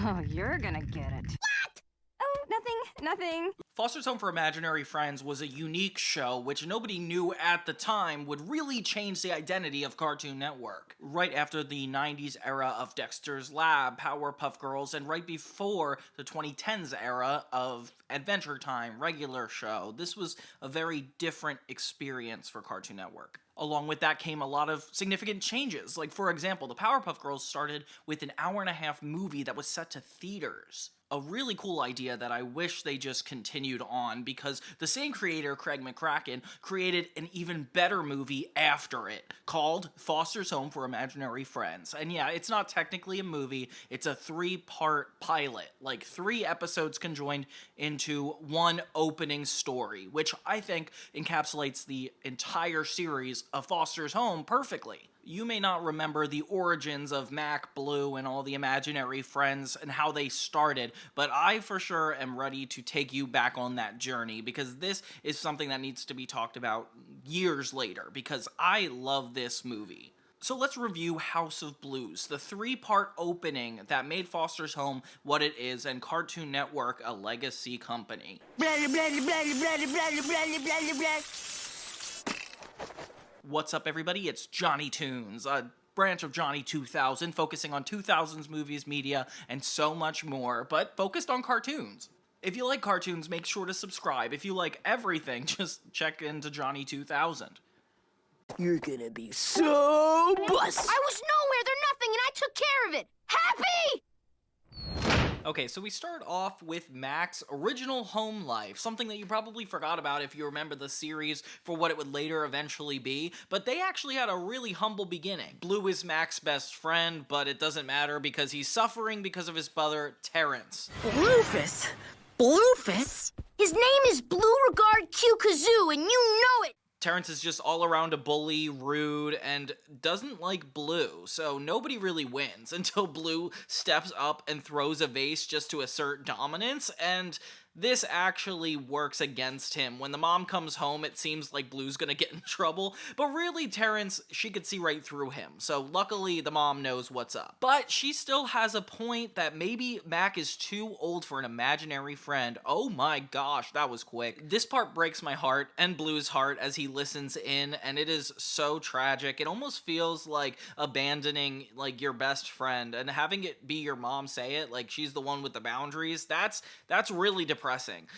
Oh, you're gonna get it. What? Oh, nothing. Foster's Home for Imaginary Friends was a unique show which nobody knew at the time would really change the identity of Cartoon Network. Right after the 90s era of Dexter's Lab, Powerpuff Girls, and right before the 2010s era of Adventure Time, regular show, this was a very different experience for Cartoon Network. Along with that came a lot of significant changes. Like, for example, the Powerpuff Girls started with an hour-and-a-half movie that was set to theaters. A really cool idea that I wish they just continued on, because the same creator, Craig McCracken, created an even better movie after it, called Foster's Home for Imaginary Friends. And yeah, it's not technically a movie, it's a 3-part pilot, like 3 episodes conjoined into one opening story, which I think encapsulates the entire series of Foster's Home perfectly. You may not remember the origins of Mac, Blue, and all the imaginary friends and how they started, but I for sure am ready to take you back on that journey, because this is something that needs to be talked about years later, because I love this movie. So let's review House of Blues, the 3-part opening that made Foster's Home what it is and Cartoon Network a legacy company. What's up, everybody? It's Johnny Toons, a branch of Johnny 2000, focusing on 2000s movies, media, and so much more, but focused on cartoons. If you like cartoons, make sure to subscribe. If you like everything, just check into Johnny 2000. You're gonna be so bust. I was nowhere, they're nothing, and I took care of it. Happy! Okay, so we start off with Mac's original home life, something that you probably forgot about if you remember the series for what it would later eventually be, but they actually had a really humble beginning. Blue is Mac's best friend, but it doesn't matter because he's suffering because of his brother, Terrence. Bluefus? Bluefus? His name is Beauregard Q. Kazoo, and you know it! Terrence is just all around a bully, rude, and doesn't like Blue, so nobody really wins until Blue steps up and throws a vase just to assert dominance, and this actually works against him. When the mom comes home, it seems like Blue's gonna get in trouble, but really Terrence, she could see right through him, so luckily the mom knows what's up. But she still has a point that maybe Mac is too old for an imaginary friend. Oh my gosh, that was quick. This part breaks my heart and Blue's heart as he listens in, and it is so tragic. It almost feels like abandoning like your best friend and having it be your mom say it, like she's the one with the boundaries. That's really depressing.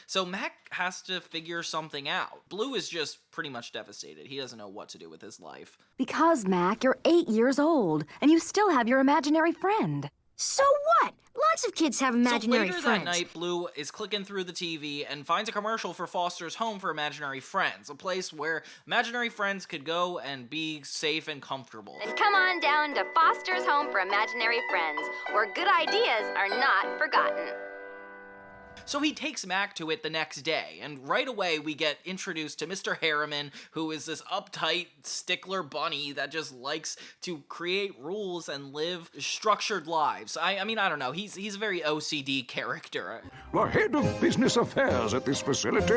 So Mac has to figure something out. Blue is just pretty much devastated. He doesn't know what to do with his life. Because, Mac, you're 8 years old, and you still have your imaginary friend. So what? Lots of kids have imaginary friends. friends. That night, Blue is clicking through the TV and finds a commercial for Foster's Home for Imaginary Friends, a place where imaginary friends could go and be safe and comfortable. Then come on down to Foster's Home for Imaginary Friends, where good ideas are not forgotten. So he takes Mac to it the next day, and right away we get introduced to Mr. Harriman, who is this uptight stickler bunny that just likes to create rules and live structured lives. I mean, I don't know, he's a very OCD character. The head of business affairs at this facility,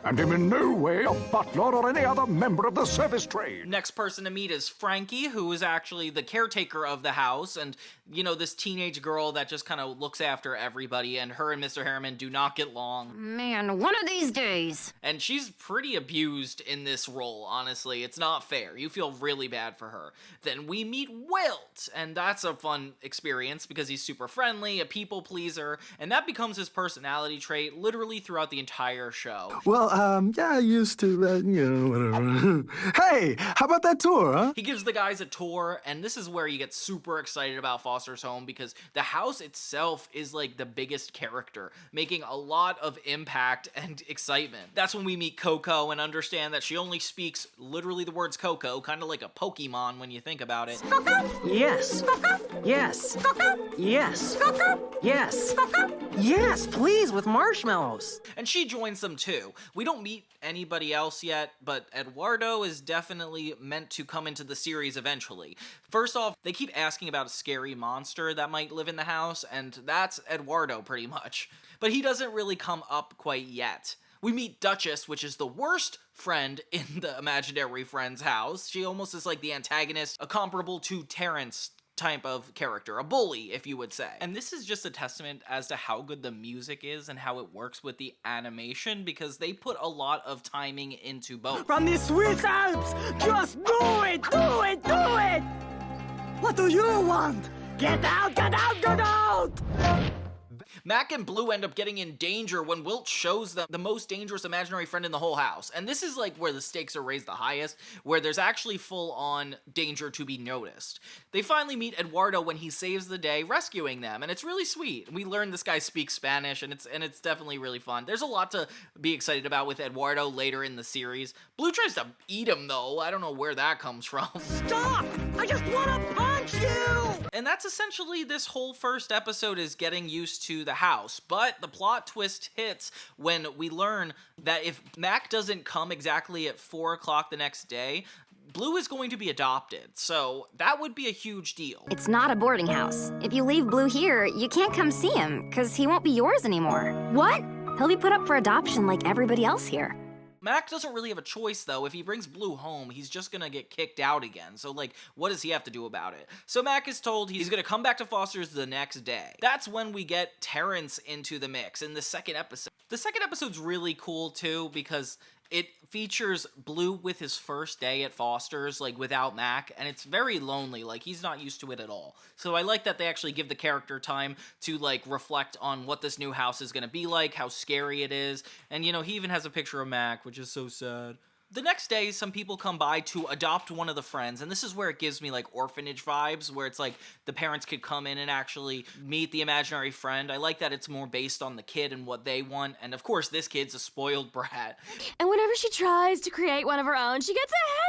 and am in no way a butler or any other member of the service trade. Next person to meet is Frankie, who is actually the caretaker of the house, and, you know, this teenage girl that just kind of looks after everybody, and her and Mr. Harriman do not get along. Man, one of these days. And she's pretty abused in this role, honestly. It's not fair. You feel really bad for her. Then we meet Wilt, and that's a fun experience because he's super friendly, a people pleaser, and that becomes his personality trait literally throughout the entire show. Well, yeah, I used to, whatever. Hey, how about that tour, huh? He gives the guys a tour, and this is where you get super excited about Foster's Home because the house itself is like the biggest character, making a lot of impact and excitement. That's when we meet Coco and understand that she only speaks literally the words Coco, kind of like a Pokemon when you think about it. Yes. Yes. Yes. Yes. Yes, please, with marshmallows. And she joins them too. We don't meet anybody else yet, but Eduardo is definitely meant to come into the series eventually. First off, they keep asking about a scary monster that might live in the house, and that's Eduardo pretty much. But he doesn't really come up quite yet. We meet Duchess, which is the worst friend in the imaginary friend's house. She almost is like the antagonist, comparable to Terrence type of character, a bully, if you would say. And this is just a testament as to how good the music is and how it works with the animation, because they put a lot of timing into both. From the Swiss Alps, just do it, do it, do it! What do you want? Get out, get out, get out! Mac and Blue end up getting in danger when Wilt shows them the most dangerous imaginary friend in the whole house. And this is like where the stakes are raised the highest, where there's actually full-on danger to be noticed. They finally meet Eduardo when he saves the day, rescuing them, and it's really sweet. We learn this guy speaks Spanish, and it's definitely really fun. There's a lot to be excited about with Eduardo later in the series. Blue tries to eat him, though. I don't know where that comes from. Stop! I just wanna punch you! And that's essentially this whole first episode, is getting used to the house. But the plot twist hits when we learn that if Mac doesn't come exactly at 4 o'clock the next day, Blue is going to be adopted. So that would be a huge deal. It's not a boarding house. If you leave Blue here, you can't come see him, because he won't be yours anymore. What? He'll be put up for adoption like everybody else here. Mac doesn't really have a choice, though. If he brings Blue home, he's just gonna get kicked out again. So, like, what does he have to do about it? So Mac is told he's gonna come back to Foster's the next day. That's when we get Terrence into the mix in the second episode. The second episode's really cool, too, because it features Blue with his first day at Foster's, like, without Mac, and it's very lonely. Like, he's not used to it at all. So I like that they actually give the character time to, like, reflect on what this new house is gonna be like, how scary it is, and, you know, he even has a picture of Mac, which is so sad. The next day, some people come by to adopt one of the friends, and this is where it gives me, like, orphanage vibes, where it's like the parents could come in and actually meet the imaginary friend. I like that it's more based on the kid and what they want, and of course, this kid's a spoiled brat. And whenever she tries to create one of her own, she gets a headache.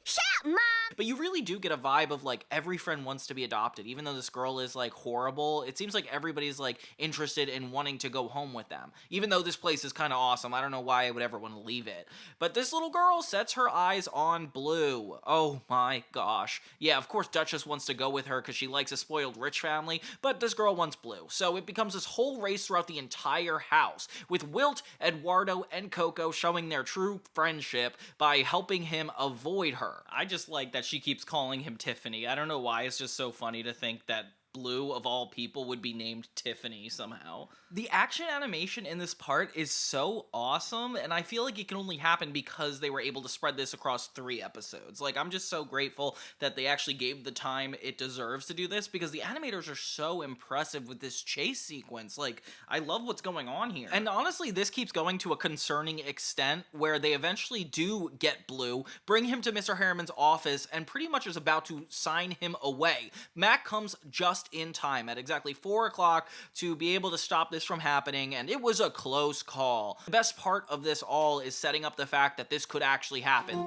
Shut up, Mom! But you really do get a vibe of, like, every friend wants to be adopted. Even though this girl is, like, horrible, it seems like everybody's, like, interested in wanting to go home with them. Even though this place is kind of awesome, I don't know why I would ever want to leave it. But this little girl sets her eyes on Blue. Oh my gosh. Yeah, of course Duchess wants to go with her because she likes a spoiled rich family, but this girl wants Blue. So it becomes this whole race throughout the entire house, with Wilt, Eduardo, and Coco showing their true friendship by helping him avoid her. I just like that she keeps calling him Tiffany. I don't know why, it's just so funny to think that Blue, of all people, would be named Tiffany somehow. The action animation in this part is so awesome, and I feel like it can only happen because they were able to spread this across 3 episodes. Like, I'm just so grateful that they actually gave the time it deserves to do this, because the animators are so impressive with this chase sequence. Like, I love what's going on here. And honestly, this keeps going to a concerning extent, where they eventually do get Blue, bring him to Mr. Harriman's office, and pretty much is about to sign him away. Mac comes just in time at exactly 4 o'clock to be able to stop this from happening, and it was a close call. The best part of this all is setting up the fact that this could actually happen.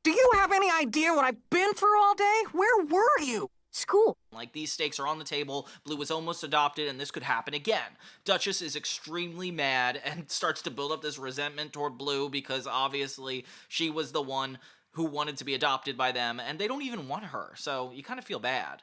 Do you have any idea what I've been through all day? Where were you? School. Like, these stakes are on the table, Blue was almost adopted, and this could happen again. Duchess is extremely mad and starts to build up this resentment toward Blue because obviously she was the one who wanted to be adopted by them, and they don't even want her, so you kind of feel bad.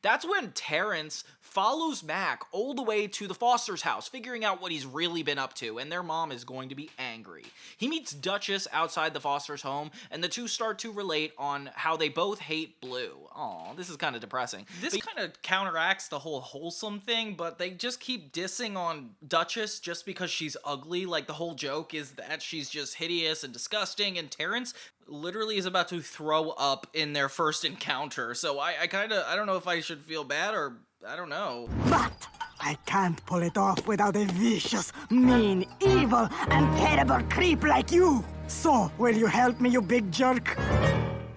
That's when Terrence follows Mac all the way to the Foster's house, figuring out what he's really been up to, and their mom is going to be angry. He meets Duchess outside the Foster's home, and the two start to relate on how they both hate Blue. Aw, this is kind of depressing. This kind of counteracts the whole wholesome thing, but they just keep dissing on Duchess just because she's ugly. Like, the whole joke is that she's just hideous and disgusting, and Terrence literally is about to throw up in their first encounter. So I don't know if I should feel bad or I don't know. But I can't pull it off without a vicious, mean, evil, and terrible creep like you. So, will you help me, you big jerk?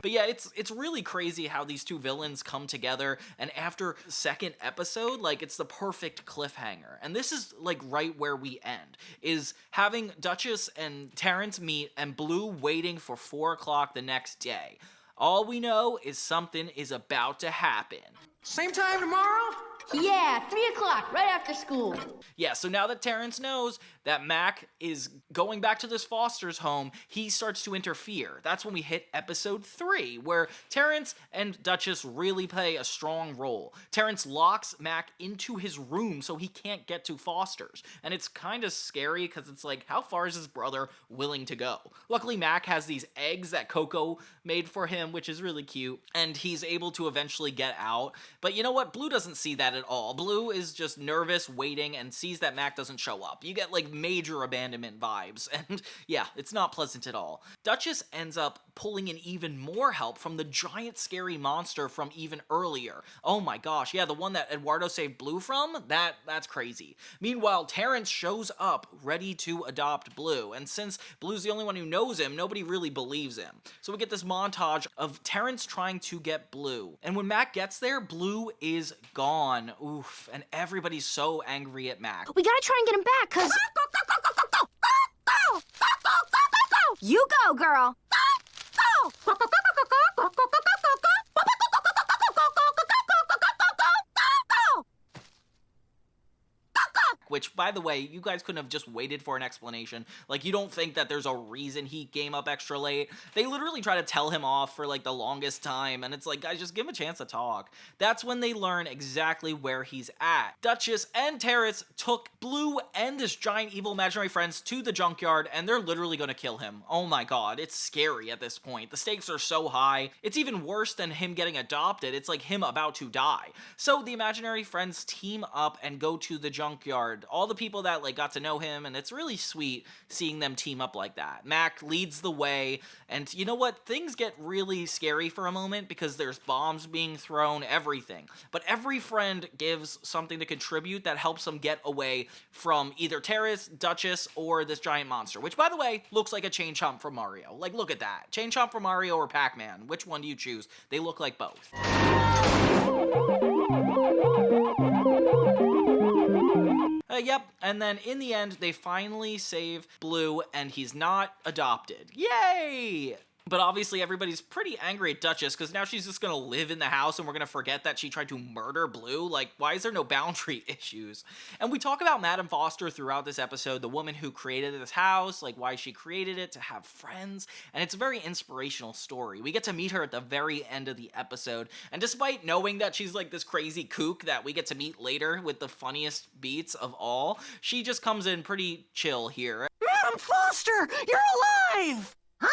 But yeah, it's really crazy how these two villains come together, and after second episode, like, it's the perfect cliffhanger. And this is, like, right where we end, is having Duchess and Terrence meet, and Blue waiting for 4 o'clock the next day. All we know is something is about to happen. Same time tomorrow? Yeah, 3 o'clock, right after school. Yeah, so now that Terrence knows that Mac is going back to this Foster's home, he starts to interfere. That's when we hit episode 3, where Terrence and Duchess really play a strong role. Terrence locks Mac into his room so he can't get to Foster's. And it's kind of scary because it's like, how far is his brother willing to go? Luckily, Mac has these eggs that Coco made for him, which is really cute, and he's able to eventually get out. But you know what? Blue doesn't see that at all. Blue is just nervous, waiting, and sees that Mac doesn't show up. You get like major abandonment vibes, and yeah, it's not pleasant at all. Duchess ends up pulling in even more help from the giant scary monster from even earlier. Oh my gosh, yeah, the one that Eduardo saved Blue from? That's crazy. Meanwhile, Terrence shows up ready to adopt Blue, and since Blue's the only one who knows him, nobody really believes him. So we get this montage of Terrence trying to get Blue, and when Mac gets there, Blue is gone. Oof, and everybody's so angry at Mac. We gotta try and get him back, cause... You go, girl! Which, by the way, you guys couldn't have just waited for an explanation. Like, you don't think that there's a reason he came up extra late. They literally try to tell him off for, like, the longest time, and it's like, guys, just give him a chance to talk. That's when they learn exactly where he's at. Duchess and Terrence took Blue and this giant evil imaginary friends to the junkyard, and they're literally gonna kill him. Oh my god, it's scary at this point. The stakes are so high. It's even worse than him getting adopted. It's like him about to die. So the imaginary friends team up and go to the junkyard. All the people that like got to know him, and it's really sweet seeing them team up like that. Mac leads the way, and you know what? Things get really scary for a moment because there's bombs being thrown, everything. But every friend gives something to contribute that helps them get away from either Terrence, Duchess, or this giant monster, which, by the way, looks like a Chain Chomp from Mario. Like, look at that. Chain Chomp from Mario or Pac-Man? Which one do you choose? They look like both. Yep, and then in the end, they finally save Blue, and he's not adopted. Yay! But obviously everybody's pretty angry at Duchess because now she's just gonna live in the house and we're gonna forget that she tried to murder Blue. Like, why is there no boundary issues? And we talk about Madame Foster throughout this episode, the woman who created this house, like why she created it, to have friends, and it's a very inspirational story. We get to meet her at the very end of the episode, and despite knowing that she's like this crazy kook that we get to meet later with the funniest beats of all, she just comes in pretty chill here. Madam Foster, you're alive! Huh?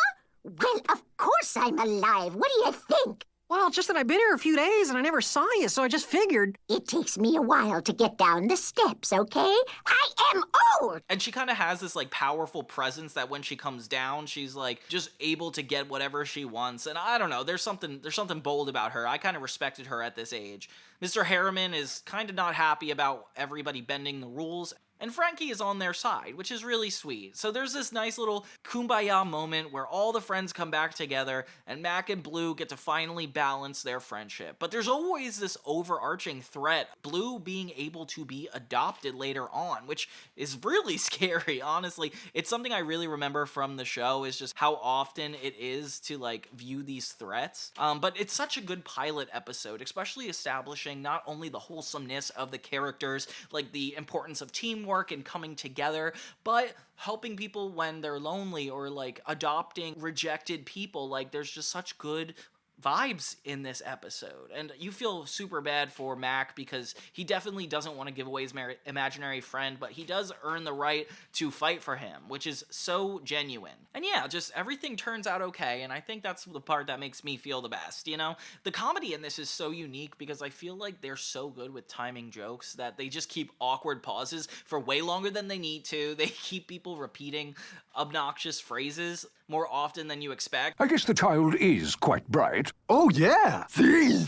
Well, of course I'm alive. What do you think? Well, just that I've been here a few days and I never saw you, so I just figured. It takes me a while to get down the steps, okay? I am old! And she kind of has this, like, powerful presence that when she comes down, she's, like, just able to get whatever she wants. And I don't know, there's something bold about her. I kind of respected her at this age. Mr. Harriman is kind of not happy about everybody bending the rules. And Frankie is on their side, which is really sweet. So there's this nice little kumbaya moment where all the friends come back together and Mac and Blue get to finally balance their friendship. But there's always this overarching threat, Blue being able to be adopted later on, which is really scary, honestly. It's something I really remember from the show, is just how often it is to like view these threats. But it's such a good pilot episode, especially establishing not only the wholesomeness of the characters, like the importance of teamwork and coming together, but helping people when they're lonely or like adopting rejected people. Like, there's just such good vibes in this episode, and you feel super bad for Mac because he definitely doesn't want to give away his imaginary friend, but he does earn the right to fight for him, which is so genuine. And yeah, just everything turns out okay, and I think that's the part that makes me feel the best, you know? The comedy in this is so unique because I feel like they're so good with timing jokes that they just keep awkward pauses for way longer than they need to. They keep people repeating obnoxious phrases more often than you expect. I guess the child is quite bright. Oh, yeah. Sí.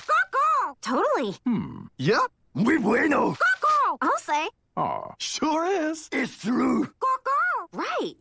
Totally. Yep. Muy bueno. I'll say. Ah. Sure is. It's true. Right.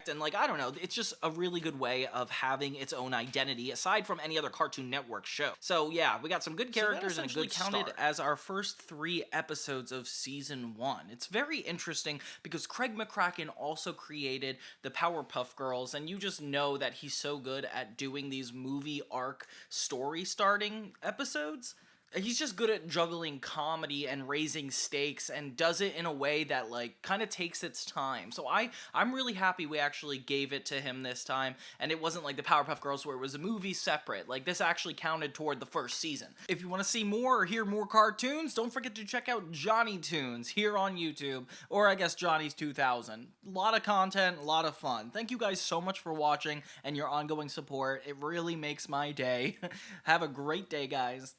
And like, I don't know, it's just a really good way of having its own identity aside from any other Cartoon Network show. So yeah, we got some good characters and a good start. Counted as our first 3 episodes of season 1. It's very interesting because Craig McCracken also created the Powerpuff Girls, and you just know that he's so good at doing these movie arc story starting episodes. He's just good at juggling comedy and raising stakes, and does it in a way that like kind of takes its time. So I'm really happy we actually gave it to him this time, and it wasn't like the Powerpuff Girls where it was a movie separate. Like, this actually counted toward the first season. If you want to see more or hear more cartoons, don't forget to check out Johnny Toons here on YouTube, or I guess Johnny's 2000. A lot of content, a lot of fun. Thank you guys so much for watching and your ongoing support. It really makes my day. Have a great day, guys.